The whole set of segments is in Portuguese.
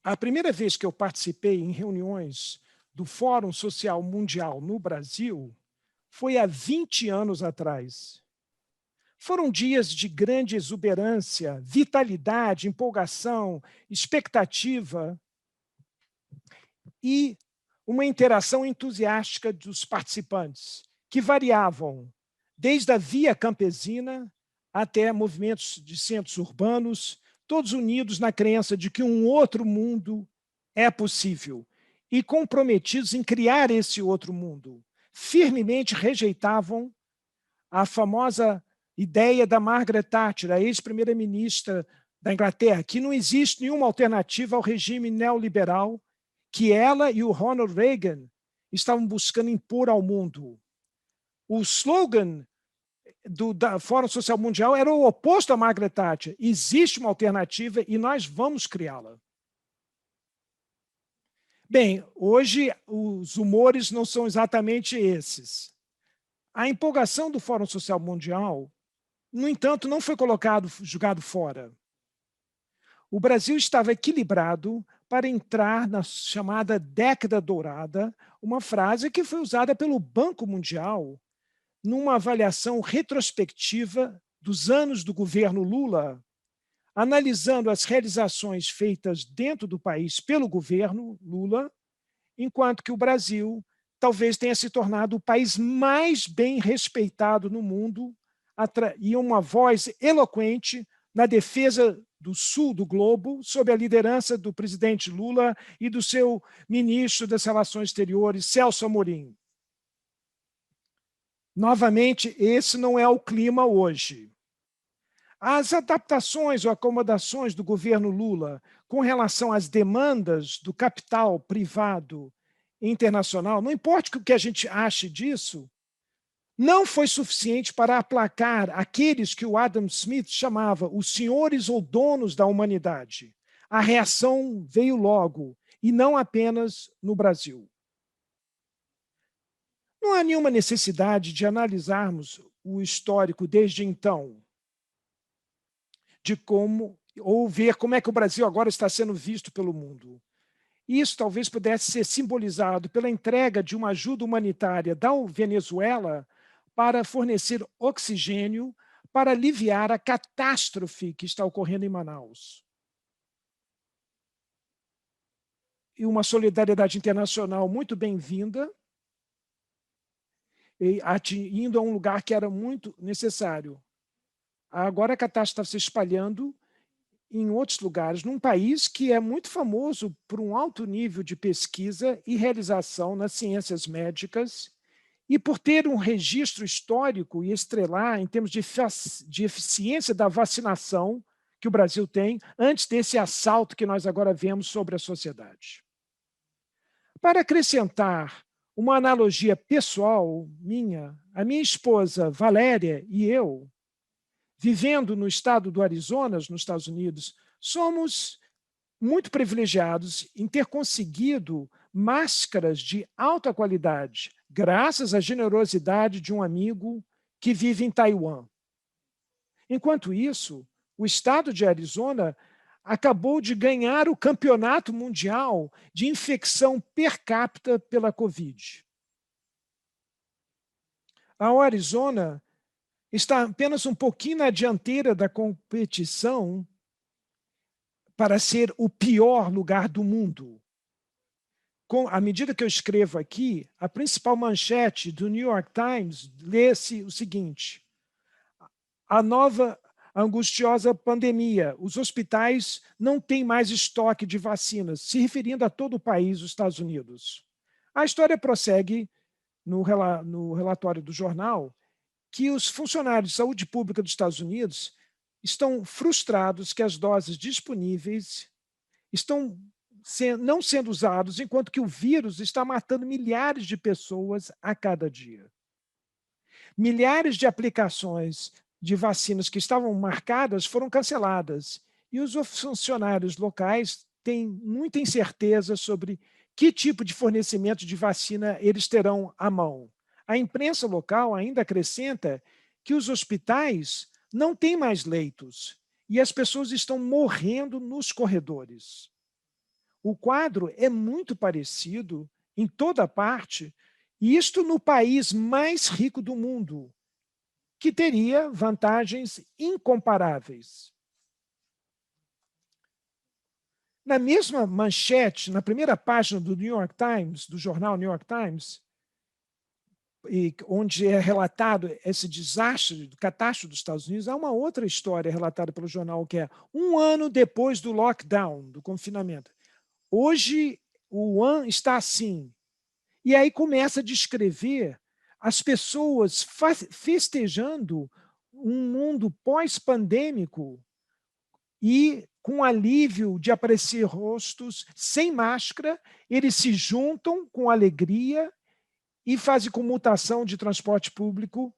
A primeira vez que eu participei em reuniões do Fórum Social Mundial no Brasil foi há 20 anos atrás. Foram dias de grande exuberância, vitalidade, empolgação, expectativa e uma interação entusiástica dos participantes, que variavam desde a via campesina até movimentos de centros urbanos, todos unidos na crença de que um outro mundo é possível e comprometidos em criar esse outro mundo. Firmemente rejeitavam a famosa ideia da Margaret Thatcher, a ex-primeira-ministra da Inglaterra, que não existe nenhuma alternativa ao regime neoliberal que ela e o Ronald Reagan estavam buscando impor ao mundo. O slogan da Fórum Social Mundial era o oposto à Margaret Thatcher. Existe uma alternativa e nós vamos criá-la. Bem, hoje os humores não são exatamente esses. A empolgação do Fórum Social Mundial, no entanto, não foi jogado fora. O Brasil estava equilibrado para entrar na chamada década dourada, uma frase que foi usada pelo Banco Mundial numa avaliação retrospectiva dos anos do governo Lula, analisando as realizações feitas dentro do país pelo governo Lula, enquanto que o Brasil talvez tenha se tornado o país mais bem respeitado no mundo e uma voz eloquente na defesa do sul do globo, sob a liderança do presidente Lula e do seu ministro das Relações Exteriores, Celso Amorim. Novamente, esse não é o clima hoje. As adaptações ou acomodações do governo Lula com relação às demandas do capital privado internacional, não importa o que a gente ache disso, não foi suficiente para aplacar aqueles que o Adam Smith chamava os senhores ou donos da humanidade. A reação veio logo, e não apenas no Brasil. Não há nenhuma necessidade de analisarmos o histórico desde então, de como, ou ver como é que o Brasil agora está sendo visto pelo mundo. Isso talvez pudesse ser simbolizado pela entrega de uma ajuda humanitária da Venezuela para fornecer oxigênio para aliviar a catástrofe que está ocorrendo em Manaus. E uma solidariedade internacional muito bem-vinda, indo a um lugar que era muito necessário. Agora a catástrofe está se espalhando em outros lugares, num país que é muito famoso por um alto nível de pesquisa e realização nas ciências médicas e por ter um registro histórico e estrelar em termos de eficiência da vacinação que o Brasil tem antes desse assalto que nós agora vemos sobre a sociedade. Para acrescentar uma analogia pessoal minha, a minha esposa Valéria e eu, vivendo no estado do Arizona, nos Estados Unidos, somos muito privilegiados em ter conseguido máscaras de alta qualidade, graças à generosidade de um amigo que vive em Taiwan. Enquanto isso, o estado de Arizona acabou de ganhar o campeonato mundial de infecção per capita pela Covid. A Arizona está apenas um pouquinho na dianteira da competição para ser o pior lugar do mundo. À medida que eu escrevo aqui, a principal manchete do New York Times lê-se o seguinte: a nova angustiosa pandemia, os hospitais não têm mais estoque de vacinas, se referindo a todo o país, os Estados Unidos. A história prossegue no relatório do jornal que os funcionários de saúde pública dos Estados Unidos estão frustrados que as doses disponíveis estão não sendo usados, enquanto que o vírus está matando milhares de pessoas a cada dia. Milhares de aplicações de vacinas que estavam marcadas foram canceladas, e os funcionários locais têm muita incerteza sobre que tipo de fornecimento de vacina eles terão à mão. A imprensa local ainda acrescenta que os hospitais não têm mais leitos e as pessoas estão morrendo nos corredores. O quadro é muito parecido em toda parte, e isto no país mais rico do mundo, que teria vantagens incomparáveis. Na mesma manchete, na primeira página do New York Times, do jornal New York Times, onde é relatado esse desastre, catástrofe dos Estados Unidos, há uma outra história relatada pelo jornal, que é 1 ano depois do lockdown, do confinamento. Hoje, o Wuhan está assim. E aí começa a descrever as pessoas festejando um mundo pós-pandêmico e com alívio de aparecer rostos sem máscara, eles se juntam com alegria e fazem comutação de transporte público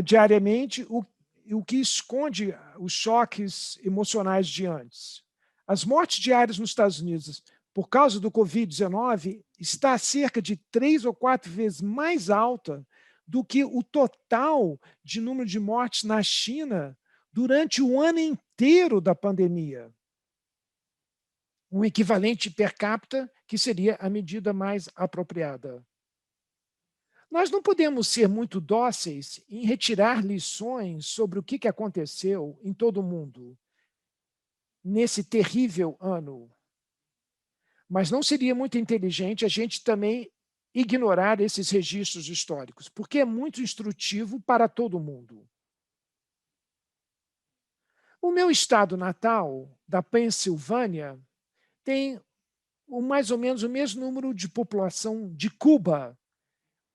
diariamente, o que esconde os choques emocionais de antes. As mortes diárias nos Estados Unidos por causa do Covid-19 está cerca de 3 ou 4 vezes mais alta do que o total de número de mortes na China durante o ano inteiro da pandemia. Um equivalente per capita que seria a medida mais apropriada. Nós não podemos ser muito dóceis em retirar lições sobre o que aconteceu em todo o mundo nesse terrível ano. Mas não seria muito inteligente a gente também ignorar esses registros históricos, porque é muito instrutivo para todo mundo. O meu estado natal, da Pensilvânia, tem mais ou menos o mesmo número de população de Cuba,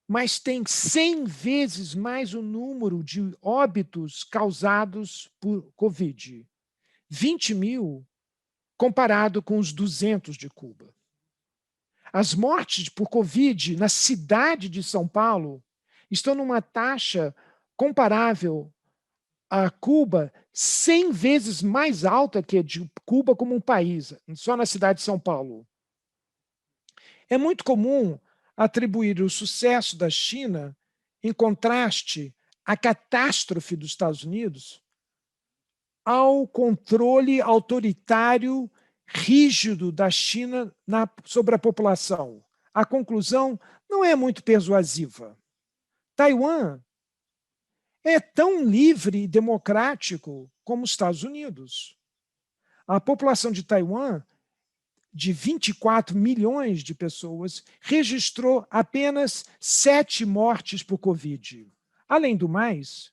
mas tem 100 vezes mais o número de óbitos causados por Covid. 20 mil comparado com os 200 de Cuba. As mortes por Covid na cidade de São Paulo estão numa taxa comparável a Cuba 100 vezes mais alta que a de Cuba como um país, só na cidade de São Paulo. É muito comum atribuir o sucesso da China em contraste à catástrofe dos Estados Unidos ao controle autoritário rígido da China sobre a população. A conclusão não é muito persuasiva. Taiwan é tão livre e democrático como os Estados Unidos. A população de Taiwan, de 24 milhões de pessoas, registrou apenas 7 mortes por Covid. Além do mais,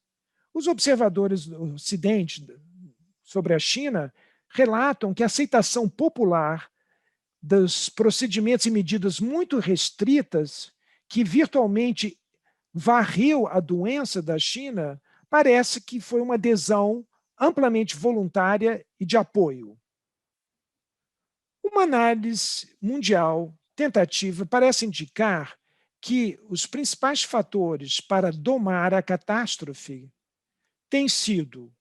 os observadores do Ocidente sobre a China relatam que a aceitação popular dos procedimentos e medidas muito restritas, que virtualmente varreu a doença da China, parece que foi uma adesão amplamente voluntária e de apoio. Uma análise mundial tentativa parece indicar que os principais fatores para domar a catástrofe têm sido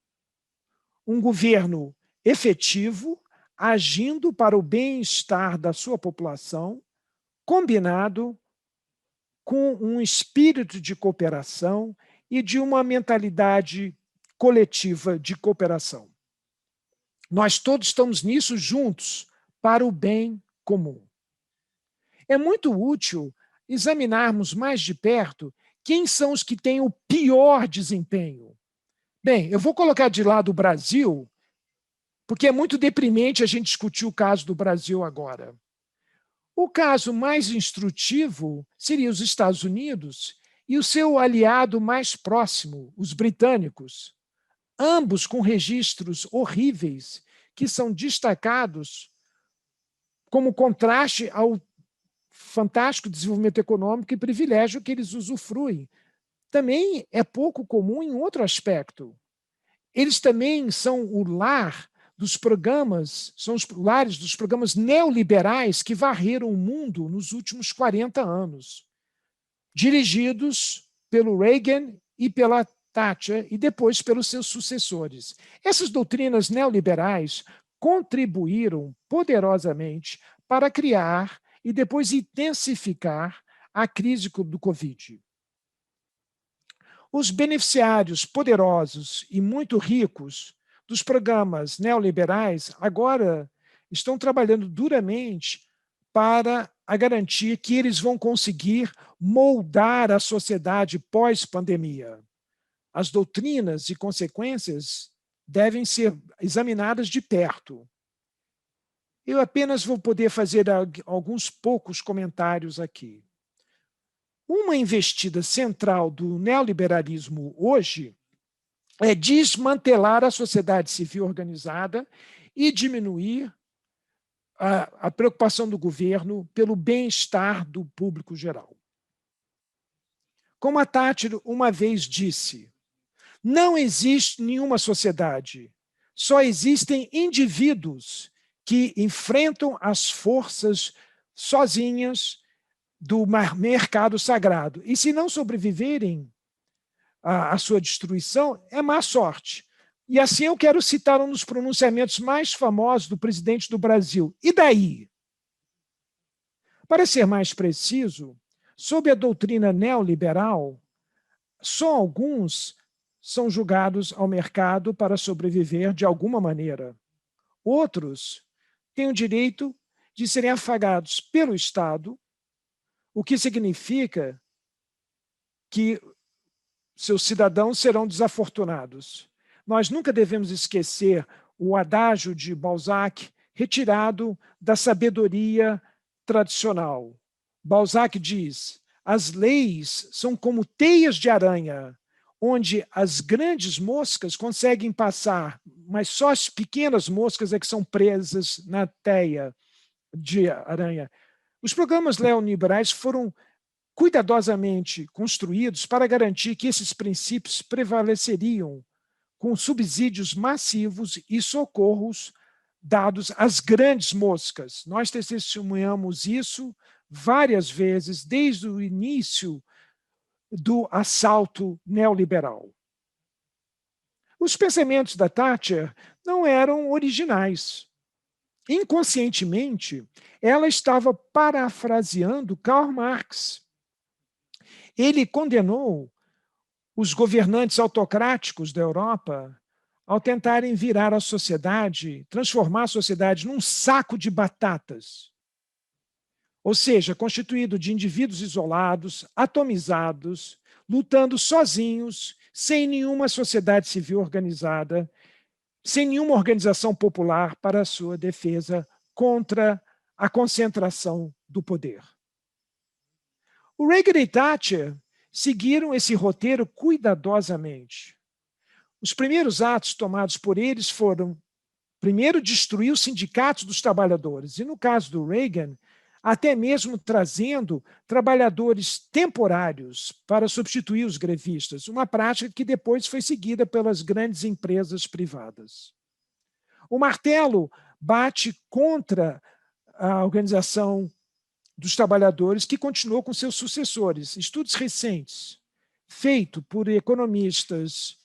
um governo efetivo, agindo para o bem-estar da sua população, combinado com um espírito de cooperação e de uma mentalidade coletiva de cooperação. Nós todos estamos nisso juntos para o bem comum. É muito útil examinarmos mais de perto quem são os que têm o pior desempenho. Bem, eu vou colocar de lado o Brasil, porque é muito deprimente a gente discutir o caso do Brasil agora. O caso mais instrutivo seria os Estados Unidos e o seu aliado mais próximo, os britânicos, ambos com registros horríveis que são destacados como contraste ao fantástico desenvolvimento econômico e privilégio que eles usufruem. Também é pouco comum em outro aspecto. Eles também são o lar dos programas, são os lares dos programas neoliberais que varreram o mundo nos últimos 40 anos, dirigidos pelo Reagan e pela Thatcher e depois pelos seus sucessores. Essas doutrinas neoliberais contribuíram poderosamente para criar e depois intensificar a crise do Covid. Os beneficiários poderosos e muito ricos dos programas neoliberais agora estão trabalhando duramente para a garantia que eles vão conseguir moldar a sociedade pós-pandemia. As doutrinas e consequências devem ser examinadas de perto. Eu apenas vou poder fazer alguns poucos comentários aqui. Uma investida central do neoliberalismo hoje é desmantelar a sociedade civil organizada e diminuir a preocupação do governo pelo bem-estar do público geral. Como a Thatcher uma vez disse, não existe nenhuma sociedade, só existem indivíduos que enfrentam as forças sozinhas do mercado sagrado. E se não sobreviverem à sua destruição, é má sorte. E assim eu quero citar um dos pronunciamentos mais famosos do presidente do Brasil. E daí? Para ser mais preciso, sob a doutrina neoliberal, só alguns são julgados ao mercado para sobreviver de alguma maneira. Outros têm o direito de serem afagados pelo Estado, o que significa que seus cidadãos serão desafortunados. Nós nunca devemos esquecer o adágio de Balzac, retirado da sabedoria tradicional. Balzac diz: as leis são como teias de aranha, onde as grandes moscas conseguem passar, mas só as pequenas moscas é que são presas na teia de aranha. Os programas neoliberais foram cuidadosamente construídos para garantir que esses princípios prevaleceriam com subsídios massivos e socorros dados às grandes moscas. Nós testemunhamos isso várias vezes desde o início do assalto neoliberal. Os pensamentos da Thatcher não eram originais. Inconscientemente, ela estava parafraseando Karl Marx. Ele condenou os governantes autocráticos da Europa ao tentarem virar a sociedade, transformar a sociedade num saco de batatas. Ou seja, constituído de indivíduos isolados, atomizados, lutando sozinhos, sem nenhuma sociedade civil organizada, sem nenhuma organização popular para a sua defesa contra a concentração do poder. O Reagan e Thatcher seguiram esse roteiro cuidadosamente. Os primeiros atos tomados por eles foram, primeiro, destruir os sindicatos dos trabalhadores, e no caso do Reagan, até mesmo trazendo trabalhadores temporários para substituir os grevistas, uma prática que depois foi seguida pelas grandes empresas privadas. O martelo bate contra a organização dos trabalhadores, que continuou com seus sucessores. Estudos recentes, feitos por economistas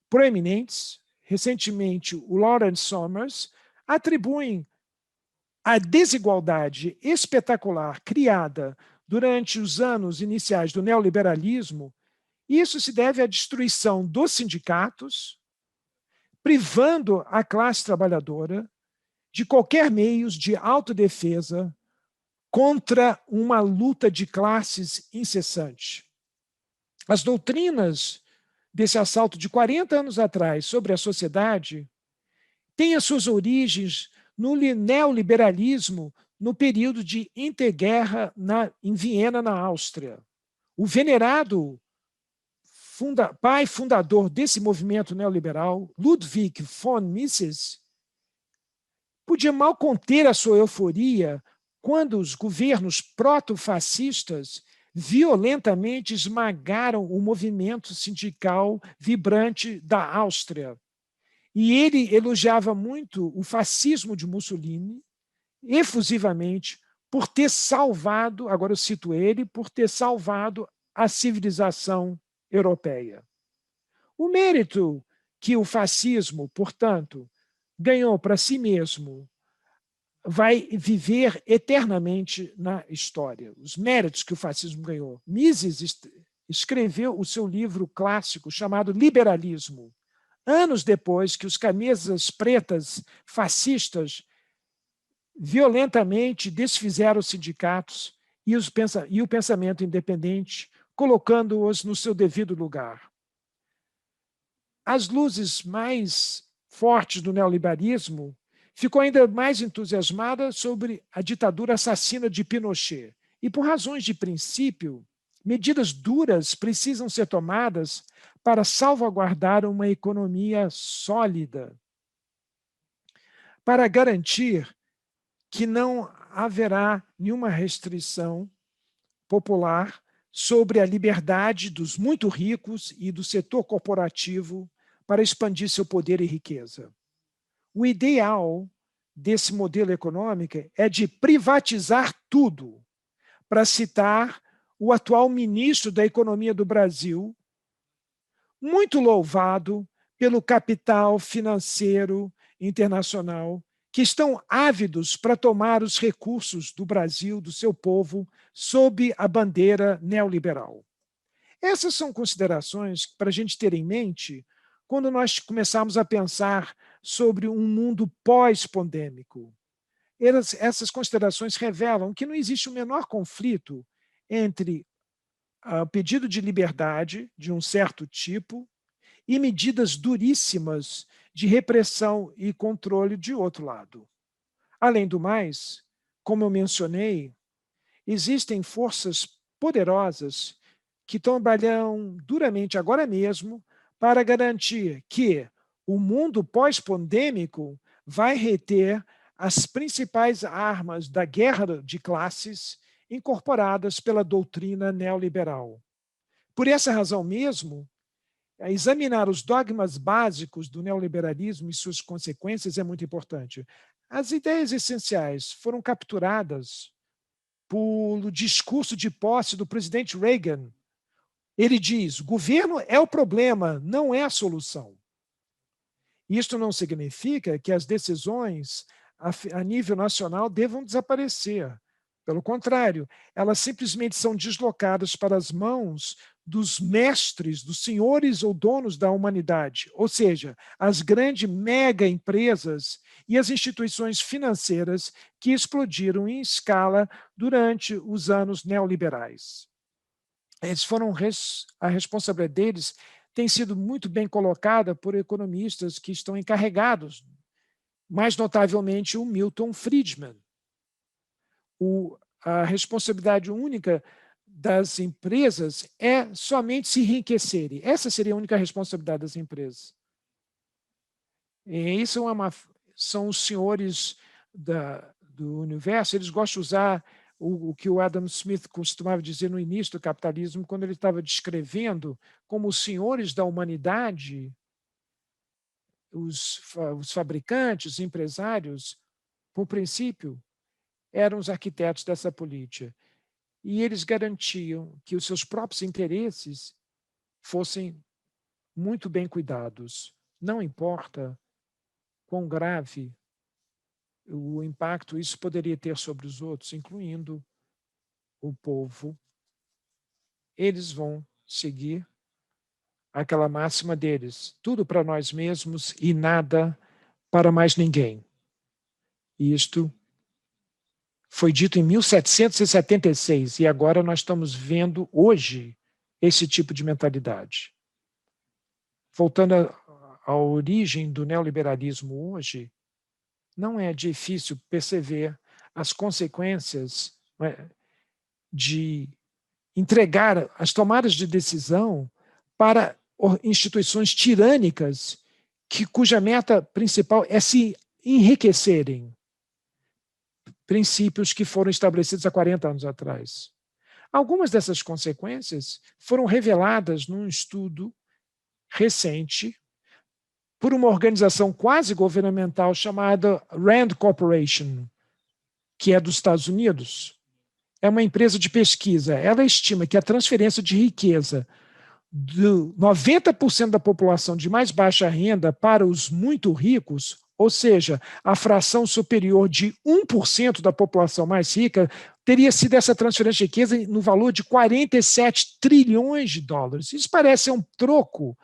proeminentes, recentemente o Lawrence Summers, atribuem a desigualdade espetacular criada durante os anos iniciais do neoliberalismo. Isso se deve à destruição dos sindicatos, privando a classe trabalhadora de qualquer meios de autodefesa contra uma luta de classes incessante. As doutrinas desse assalto de 40 anos atrás sobre a sociedade têm as suas origens no neoliberalismo no período de interguerra em Viena, na Áustria. O venerado pai fundador desse movimento neoliberal, Ludwig von Mises, podia mal conter a sua euforia quando os governos proto-fascistas violentamente esmagaram o movimento sindical vibrante da Áustria. E ele elogiava muito o fascismo de Mussolini, efusivamente, por ter salvado, agora eu cito ele, por ter salvado a civilização europeia. O mérito que o fascismo, portanto, ganhou para si mesmo vai viver eternamente na história. Os méritos que o fascismo ganhou. Mises escreveu o seu livro clássico chamado Liberalismo, anos depois que os camisas pretas fascistas violentamente desfizeram os sindicatos e o pensamento independente, colocando-os no seu devido lugar. As luzes mais fortes do neoliberalismo ficou ainda mais entusiasmada sobre a ditadura assassina de Pinochet. E, por razões de princípio, medidas duras precisam ser tomadas para salvaguardar uma economia sólida, para garantir que não haverá nenhuma restrição popular sobre a liberdade dos muito ricos e do setor corporativo para expandir seu poder e riqueza. O ideal desse modelo econômico é de privatizar tudo, para citar o atual ministro da Economia do Brasil, muito louvado pelo capital financeiro internacional, que estão ávidos para tomar os recursos do Brasil, do seu povo, sob a bandeira neoliberal. Essas são considerações para a gente ter em mente quando nós começarmos a pensar sobre um mundo pós-pandêmico. Essas considerações revelam que não existe o menor conflito entre o pedido de liberdade de um certo tipo e medidas duríssimas de repressão e controle de outro lado. Além do mais, como eu mencionei, existem forças poderosas que trabalham duramente agora mesmo para garantir que o mundo pós-pandêmico vai reter as principais armas da guerra de classes incorporadas pela doutrina neoliberal. Por essa razão mesmo, examinar os dogmas básicos do neoliberalismo e suas consequências é muito importante. As ideias essenciais foram capturadas pelo discurso de posse do presidente Reagan. Ele diz: governo é o problema, não é a solução. Isto não significa que as decisões a nível nacional devam desaparecer. Pelo contrário, elas simplesmente são deslocadas para as mãos dos mestres, dos senhores ou donos da humanidade, ou seja, as grandes mega empresas e as instituições financeiras que explodiram em escala durante os anos neoliberais. Eles foram a responsabilidade deles tem sido muito bem colocada por economistas que estão encarregados, mais notavelmente o Milton Friedman. A responsabilidade única das empresas é somente se enriquecerem. Essa seria a única responsabilidade das empresas. E isso são os senhores do universo, eles gostam de usar o que o Adam Smith costumava dizer no início do capitalismo, quando ele estava descrevendo como os senhores da humanidade, os fabricantes, os empresários, por princípio, eram os arquitetos dessa política. E eles garantiam que os seus próprios interesses fossem muito bem cuidados. Não importa quão grave o impacto isso poderia ter sobre os outros, incluindo o povo, eles vão seguir aquela máxima deles: tudo para nós mesmos e nada para mais ninguém. Isto foi dito em 1776 e agora nós estamos vendo hoje esse tipo de mentalidade. Voltando à origem do neoliberalismo hoje, não é difícil perceber as consequências de entregar as tomadas de decisão para instituições tirânicas cuja meta principal é se enriquecerem. Princípios que foram estabelecidos há 40 anos atrás. Algumas dessas consequências foram reveladas num estudo recente por uma organização quase governamental chamada Rand Corporation, que é dos Estados Unidos. É uma empresa de pesquisa. Ela estima que a transferência de riqueza de 90% da população de mais baixa renda para os muito ricos, ou seja, a fração superior de 1% da população mais rica, teria sido essa transferência de riqueza no valor de 47 trilhões de dólares. Isso parece ser um troco,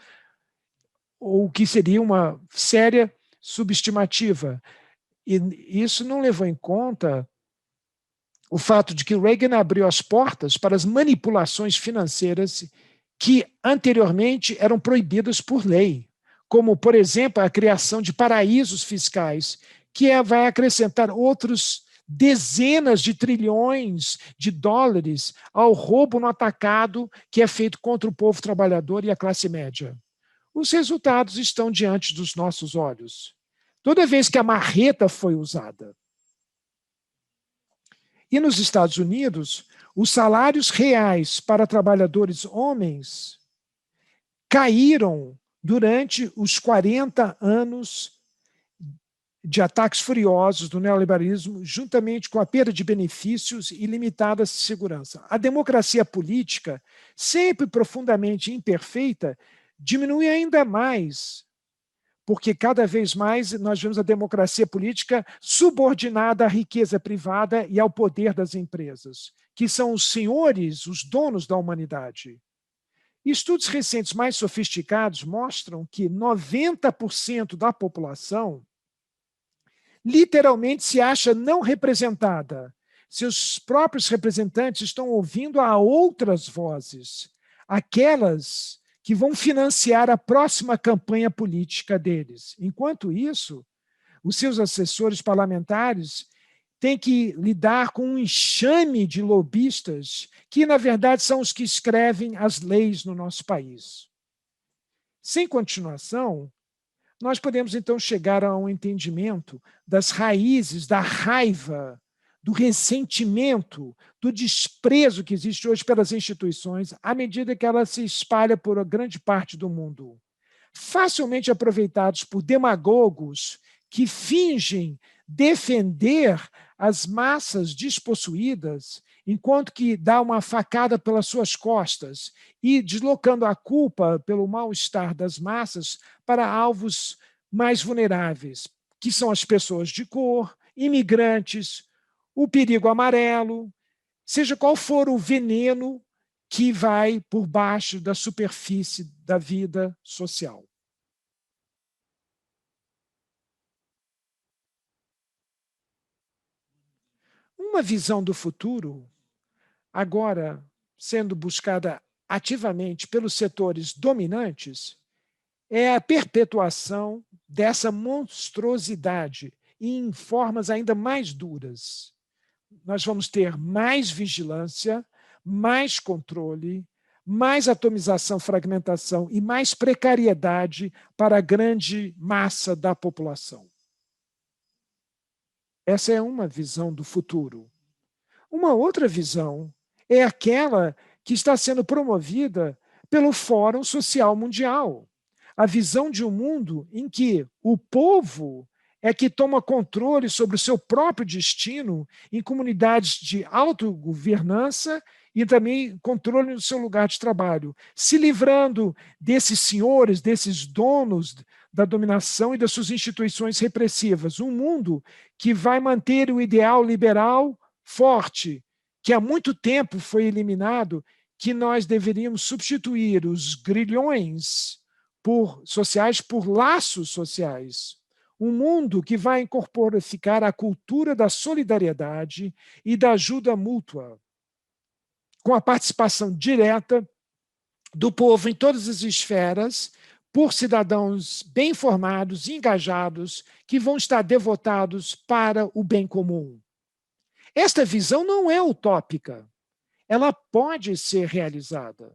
ou que seria uma séria subestimativa. E isso não levou em conta o fato de que Reagan abriu as portas para as manipulações financeiras que anteriormente eram proibidas por lei, como, por exemplo, a criação de paraísos fiscais, que vai acrescentar outros dezenas de trilhões de dólares ao roubo no atacado que é feito contra o povo trabalhador e a classe média. Os resultados estão diante dos nossos olhos. Toda vez que a marreta foi usada. E nos Estados Unidos, os salários reais para trabalhadores homens caíram durante os 40 anos de ataques furiosos do neoliberalismo, juntamente com a perda de benefícios e limitada segurança. A democracia política, sempre profundamente imperfeita, diminui ainda mais, porque cada vez mais nós vemos a democracia política subordinada à riqueza privada e ao poder das empresas, que são os senhores, os donos da humanidade. Estudos recentes mais sofisticados mostram que 90% da população literalmente se acha não representada. Seus próprios representantes estão ouvindo a outras vozes, aquelas que vão financiar a próxima campanha política deles. Enquanto isso, os seus assessores parlamentares têm que lidar com um enxame de lobistas que, na verdade, são os que escrevem as leis no nosso país. Sem continuação, nós podemos, então, chegar a um entendimento das raízes da raiva, do ressentimento, do desprezo que existe hoje pelas instituições, à medida que ela se espalha por grande parte do mundo. Facilmente aproveitados por demagogos que fingem defender as massas despossuídas, enquanto que dá uma facada pelas suas costas e deslocando a culpa pelo mal-estar das massas para alvos mais vulneráveis, que são as pessoas de cor, imigrantes, o perigo amarelo, seja qual for o veneno que vai por baixo da superfície da vida social. Uma visão do futuro, agora sendo buscada ativamente pelos setores dominantes, é a perpetuação dessa monstruosidade em formas ainda mais duras. Nós vamos ter mais vigilância, mais controle, mais atomização, fragmentação e mais precariedade para a grande massa da população. Essa é uma visão do futuro. Uma outra visão é aquela que está sendo promovida pelo Fórum Social Mundial. A visão de um mundo em que o povo é que toma controle sobre o seu próprio destino em comunidades de autogovernança e também controle no seu lugar de trabalho, se livrando desses senhores, desses donos da dominação e das suas instituições repressivas. Um mundo que vai manter o ideal liberal forte, que há muito tempo foi eliminado, que nós deveríamos substituir os grilhões sociais por laços sociais. Um mundo que vai incorporificar a cultura da solidariedade e da ajuda mútua, com a participação direta do povo em todas as esferas, por cidadãos bem informados e engajados, que vão estar devotados para o bem comum. Esta visão não é utópica. Ela pode ser realizada.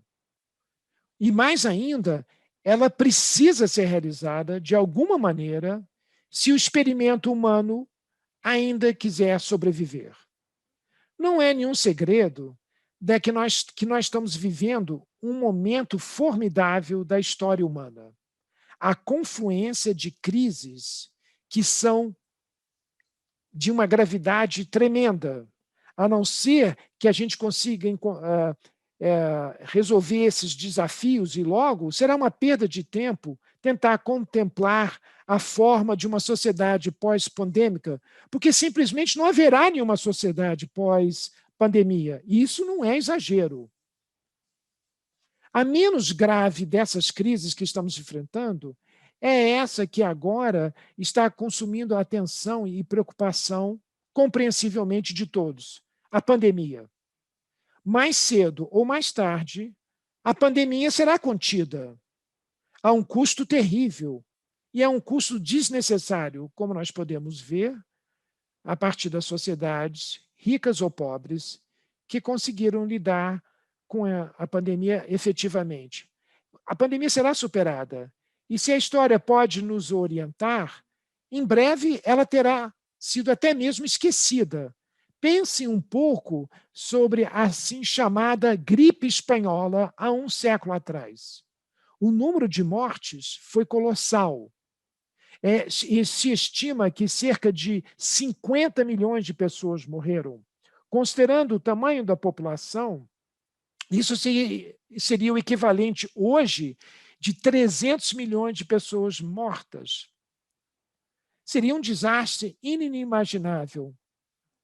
E mais ainda, ela precisa ser realizada de alguma maneira se o experimento humano ainda quiser sobreviver. Não é nenhum segredo de que nós estamos vivendo um momento formidável da história humana. A confluência de crises que são de uma gravidade tremenda, a não ser que a gente consiga resolver esses desafios e logo, será uma perda de tempo tentar contemplar a forma de uma sociedade pós-pandêmica, porque simplesmente não haverá nenhuma sociedade pós-pandemia. E isso não é exagero. A menos grave dessas crises que estamos enfrentando é essa que agora está consumindo a atenção e preocupação, compreensivelmente, de todos: a pandemia. Mais cedo ou mais tarde, a pandemia será contida a um custo terrível e a um custo desnecessário, como nós podemos ver a partir das sociedades, ricas ou pobres, que conseguiram lidar com a pandemia efetivamente. A pandemia será superada. E se a história pode nos orientar, em breve ela terá sido até mesmo esquecida. Pense um pouco sobre a assim chamada gripe espanhola há um século atrás. O número de mortes foi colossal. E se estima que cerca de 50 milhões de pessoas morreram. Considerando o tamanho da população, isso seria o equivalente hoje de 300 milhões de pessoas mortas. Seria um desastre inimaginável.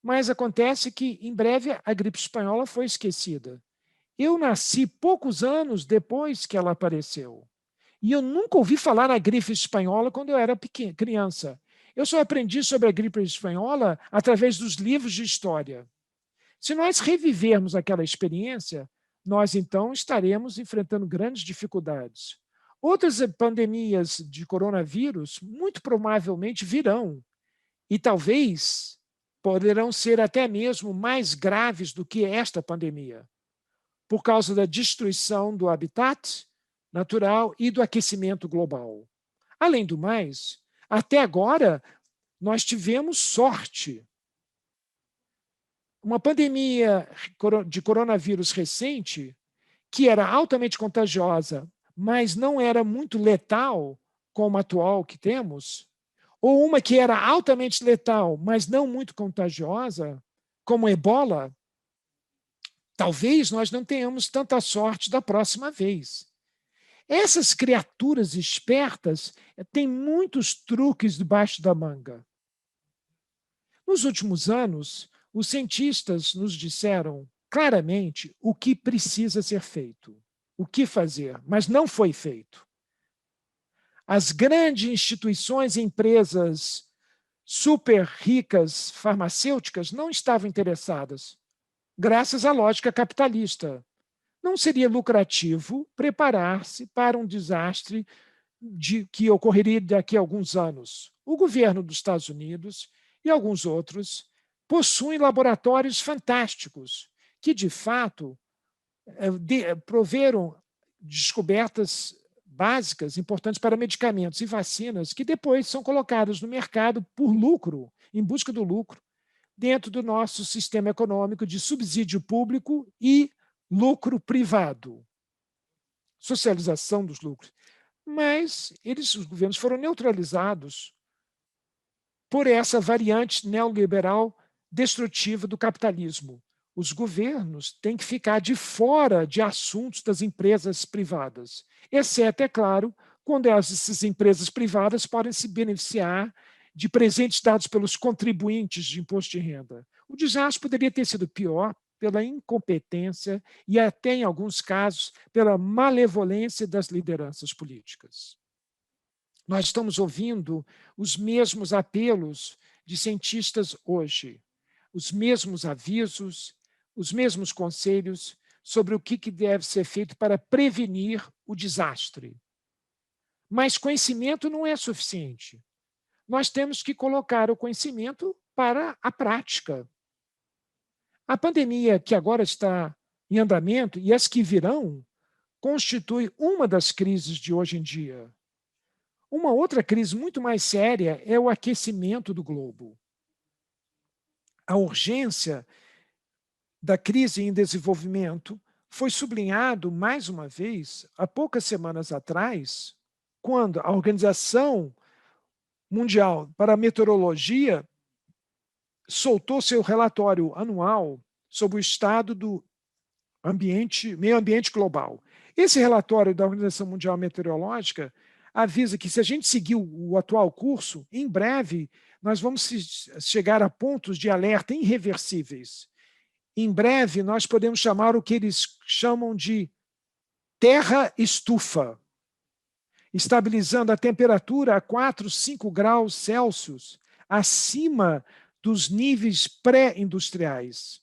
Mas acontece que, em breve, a gripe espanhola foi esquecida. Eu nasci poucos anos depois que ela apareceu. E eu nunca ouvi falar na gripe espanhola quando eu era criança. Eu só aprendi sobre a gripe espanhola através dos livros de história. Se nós revivermos aquela experiência, nós então estaremos enfrentando grandes dificuldades. Outras pandemias de coronavírus muito provavelmente virão e talvez poderão ser até mesmo mais graves do que esta pandemia, por causa da destruição do habitat natural e do aquecimento global. Além do mais, até agora, nós tivemos sorte. Uma pandemia de coronavírus recente, que era altamente contagiosa, mas não era muito letal, como a atual que temos, ou uma que era altamente letal, mas não muito contagiosa, como o Ebola, talvez nós não tenhamos tanta sorte da próxima vez. Essas criaturas espertas têm muitos truques debaixo da manga. Nos últimos anos, os cientistas nos disseram claramente o que precisa ser feito, o que fazer, mas não foi feito. As grandes instituições e empresas super ricas farmacêuticas não estavam interessadas, graças à lógica capitalista. Não seria lucrativo preparar-se para um desastre que ocorreria daqui a alguns anos. O governo dos Estados Unidos e alguns outros possuem laboratórios fantásticos que, de fato, proveram descobertas básicas importantes para medicamentos e vacinas que depois são colocados no mercado por lucro, em busca do lucro, dentro do nosso sistema econômico de subsídio público e lucro privado, socialização dos lucros. Mas os governos foram neutralizados por essa variante neoliberal destrutiva do capitalismo. Os governos têm que ficar de fora de assuntos das empresas privadas, exceto, é claro, quando essas empresas privadas podem se beneficiar de presentes dados pelos contribuintes de imposto de renda. O desastre poderia ter sido pior pela incompetência e até, em alguns casos, pela malevolência das lideranças políticas. Nós estamos ouvindo os mesmos apelos de cientistas hoje, os mesmos avisos, os mesmos conselhos sobre o que deve ser feito para prevenir o desastre. Mas conhecimento não é suficiente. Nós temos que colocar o conhecimento para a prática. A pandemia que agora está em andamento e as que virão constitui uma das crises de hoje em dia. Uma outra crise muito mais séria é o aquecimento do globo. A urgência da crise em desenvolvimento foi sublinhado mais uma vez há poucas semanas atrás, quando a Organização Mundial para a Meteorologia soltou seu relatório anual sobre o estado do meio ambiente global. Esse relatório da Organização Mundial Meteorológica avisa que, se a gente seguir o atual curso, em breve nós vamos chegar a pontos de alerta irreversíveis. Em breve, nós podemos chamar o que eles chamam de terra estufa. estabilizando a temperatura a 4, 5 graus Celsius acima dos níveis pré-industriais,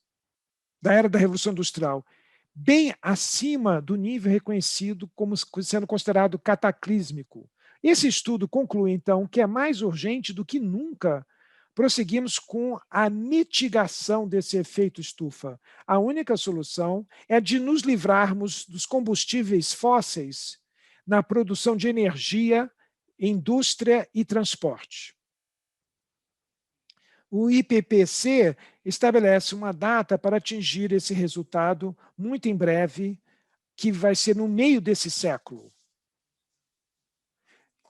da era da Revolução Industrial, bem acima do nível reconhecido como sendo considerado cataclísmico. Esse estudo conclui, então, que é mais urgente do que nunca prosseguimos com a mitigação desse efeito estufa. A única solução é de nos livrarmos dos combustíveis fósseis na produção de energia, indústria e transporte. O IPCC estabelece uma data para atingir esse resultado muito em breve, que vai ser no meio desse século.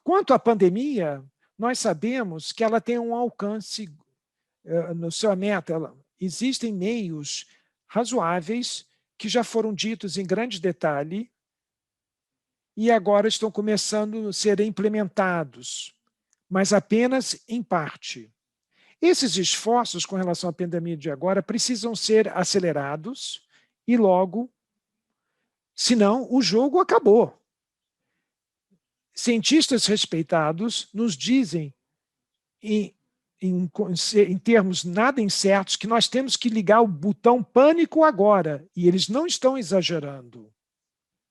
Quanto à pandemia, nós sabemos que ela tem um alcance no sua meta. Existem meios razoáveis que já foram ditos em grande detalhe e agora estão começando a ser implementados, mas apenas em parte. Esses esforços com relação à pandemia de agora precisam ser acelerados e logo, senão o jogo acabou. Cientistas respeitados nos dizem, em termos nada incertos, que nós temos que ligar o botão pânico agora, e eles não estão exagerando.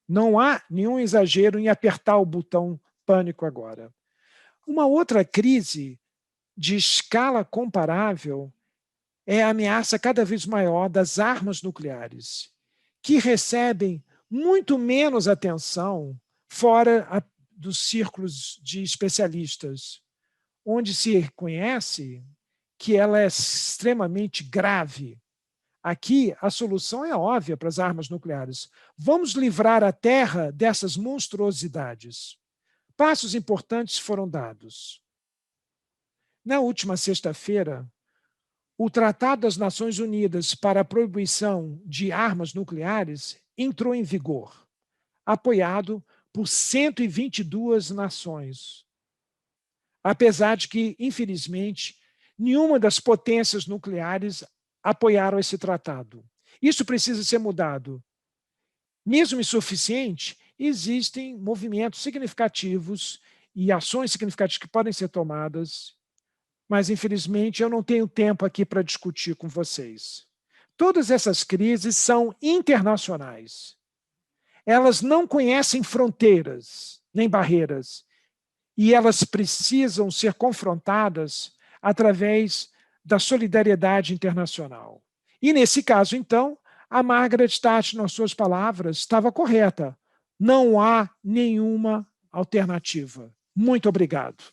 Não há nenhum exagero em apertar o botão pânico agora. Uma outra crise de escala comparável é a ameaça cada vez maior das armas nucleares, que recebem muito menos atenção fora dos círculos de especialistas, onde se reconhece que ela é extremamente grave. Aqui, a solução é óbvia para as armas nucleares. Vamos livrar a Terra dessas monstruosidades. Passos importantes foram dados. Na última sexta-feira, o Tratado das Nações Unidas para a Proibição de Armas Nucleares entrou em vigor, apoiado por 122 nações. Apesar de que, infelizmente, nenhuma das potências nucleares apoiaram esse tratado. Isso precisa ser mudado. Mesmo insuficiente, existem movimentos significativos e ações significativas que podem ser tomadas, mas, infelizmente, eu não tenho tempo aqui para discutir com vocês. Todas essas crises são internacionais. Elas não conhecem fronteiras nem barreiras, e elas precisam ser confrontadas através da solidariedade internacional. E, nesse caso, então, a Margaret Thatcher, nas suas palavras, estava correta. Não há nenhuma alternativa. Muito obrigado.